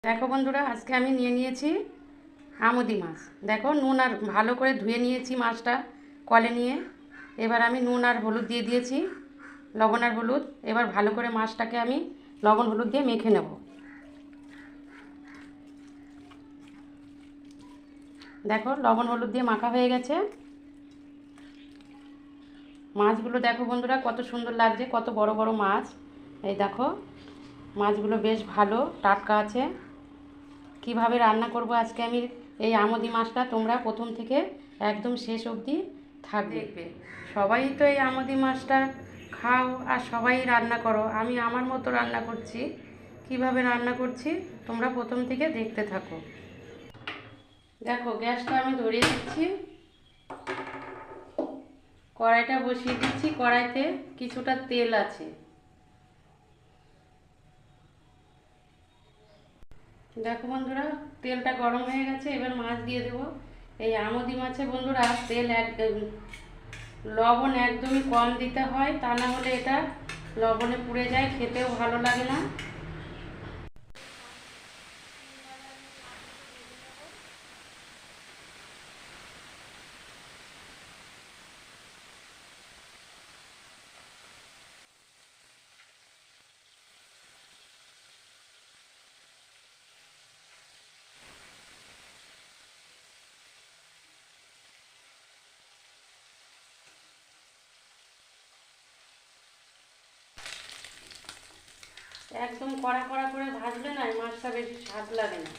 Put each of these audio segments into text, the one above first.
দেখো বন্ধুরা, আজকে আমি নিয়ে নিয়েছি আমুদি মাছ। দেখো, নুন আর ভালো করে ধুয়ে নিয়েছি মাছটা কলে নিয়ে। এবার আমি নুন আর হলুদ দিয়ে দিয়েছি, লবণ আর হলুদ। এবার ভালো করে মাছটাকে আমি লবণ হলুদ দিয়ে মেখে নেব। দেখো, লবণ হলুদ দিয়ে মাখা হয়ে গেছে। মাছগুলো দেখো বন্ধুরা, কত সুন্দর লাগছে, কত বড় বড় মাছ। এই দেখো, মাছগুলো বেশ ভালো টাটকা আছে। কিভাবে রান্না করব আজকে আমি এই আমুদি মাছটা, তোমরা প্রথম থেকে একদম শেষ অবধি দেখবে। সবাই তো এই আমুদি মাছটা খাও আর সবাই রান্না করো, আমি আমার মতো রান্না করছি। কিভাবে রান্না করছি তোমরা প্রথম থেকে দেখতে থাকো। দেখো, গ্যাসটা আমি ধরিয়ে দিচ্ছি, কড়াইটা বসিয়ে দিচ্ছি। কড়াইতে কিছুটা তেল আছে। দেখো বন্ধুরা, তেলটা গরম হয়ে গেছে। এবার মাছ দিয়ে দেবো। এই আমুদি মাছে বন্ধুরা তেল লবণ একদমই কম দিতে হয়, তা না হলে এটা লবণে পুড়ে যায়, খেতেও ভালো লাগে না। একদম কড়া কড়া করে ভাজলে না এই মাছটা বেশি স্বাদ লাগে না।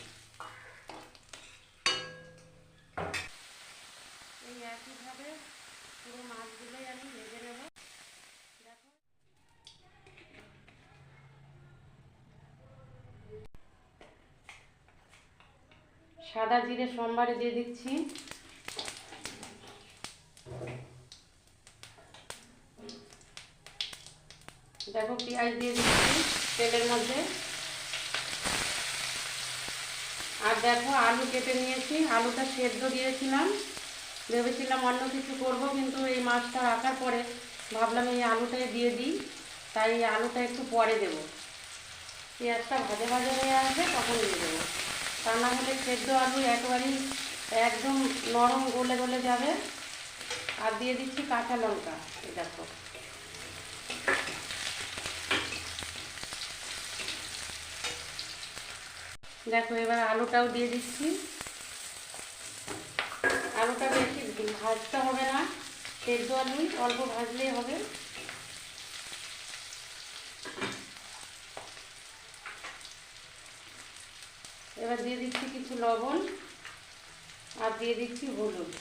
এই একইভাবে পুরো মাছগুলোই আমি ভেজে নেব। দেখো, সাদা জিরে সোমবারে দিয়ে দিচ্ছি। দেখো, পেঁয়াজ দিয়ে দিচ্ছি তেলের মধ্যে। আর দেখো, আলু কেটে নিয়েছি, আলুটা সেদ্ধ দিয়েছিলাম। ভেবেছিলাম অন্য কিছু করব, কিন্তু এই মাছটা রাখার পরে ভাবলাম এই আলুটাই দিয়ে দিই, তাই এই আলুটা একটু পরে দেবো। পেঁয়াজটা ভাজা ভাজা হয়ে আসবে তখন দিয়ে দেবো, তা না হলে সেদ্ধ আলু একবারেই একদম নরম গলে গলে যাবে। আর দিয়ে দিচ্ছি কাঁচা লঙ্কা। এই দেখো, দেখো এবার আলুটাও দিয়ে দিচ্ছি। আলুটা বেশি ভাজতে হবে না, সেদ্ধ আলু অল্প ভাজলেই হবে। এবার দিয়ে দিচ্ছি কিছু লবণ আর দিয়ে দিচ্ছি হলুদ।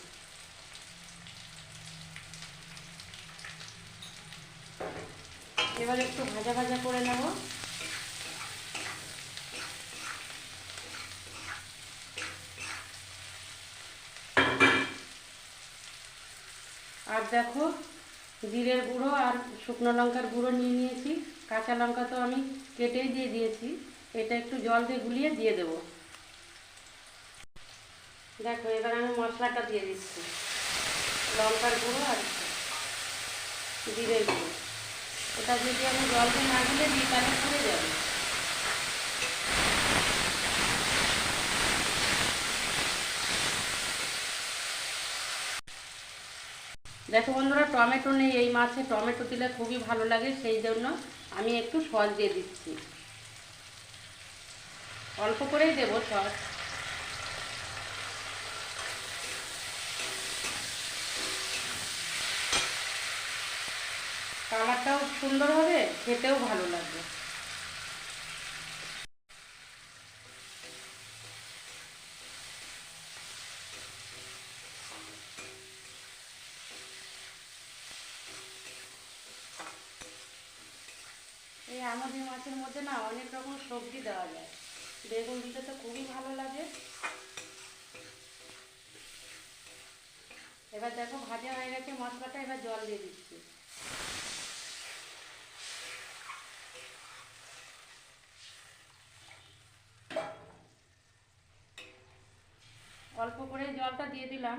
এবার একটু ভাজা ভাজা করে নেব। আর দেখো, জিরের গুঁড়ো আর শুকনো লঙ্কার গুঁড়ো নিয়ে নিয়েছি। কাঁচা লঙ্কা তো আমি কেটেই দিয়ে দিয়েছি, এটা একটু জল দিয়ে গুলিয়ে দিয়ে দেবো। দেখো, এবার আমি মশলাটা দিয়ে দিচ্ছি, লঙ্কার গুঁড়ো আর জিরের গুঁড়ো। এটা যদি আমি জল দিয়ে না গুলে দিই তাহলে পুড়ে যাবে। দেখো বন্ধুরা, টমেটো নেই এই মাছে, টমেটো দিলে খুবই ভালো লাগে, সেই জন্য আমি একটু সস দিয়ে দিচ্ছি। অল্প করেই দেবো সস। কালারটাও সুন্দর হবে, খেতেও ভালো লাগবে। এই আমুদি মাছের মধ্যে না অনেক রকম সবজি দেওয়া যায়, বেগুন দিতে তো খুবই ভালো লাগে। এবার দেখো, ভাজা হয়ে গেছে মশলাটা, এবার জল দিয়ে দিচ্ছি। অল্প করে জলটা দিয়ে দিলাম,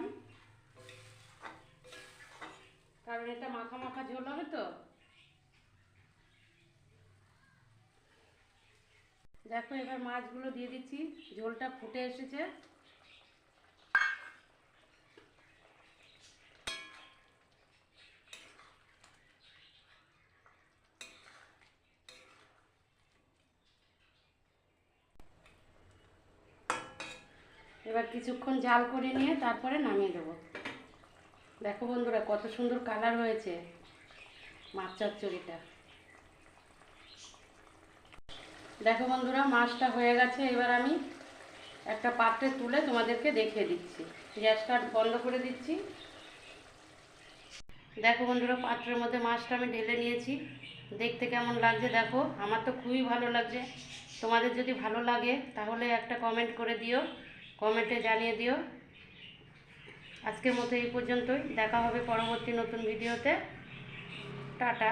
কারণ এটা মাখা মাখা ঝোল হবে তো। দেখো এবার মাছগুলো দিয়ে দিচ্ছি, ঝোলটা ফুটে এসেছে। এবার কিছুক্ষণ জাল করে নিয়ে তারপরে নামিয়ে দেবো। দেখো বন্ধুরা কত সুন্দর কালার হয়েছে মাছ চচ্চড়িটা। দেখো বন্ধুরা মাছটা হয়ে গেছে। এবার আমি একটা পাত্রে তুলে তোমাদেরকে দেখিয়ে দিচ্ছি। গ্যাসটা বন্ধ করে দিচ্ছি। দেখো বন্ধুরা পাত্রের মধ্যে মাছটা আমি ঢেলে নিয়েছি। দেখতে কেমন লাগছে দেখো, আমার তো খুবই ভালো লাগছে। তোমাদের যদি ভালো লাগে তাহলে একটা কমেন্ট করে দিও, কমেন্টে জানিয়ে দিও। আজকের মতো এই পর্যন্তই, দেখা হবে পরবর্তী নতুন ভিডিওতে। টাটা।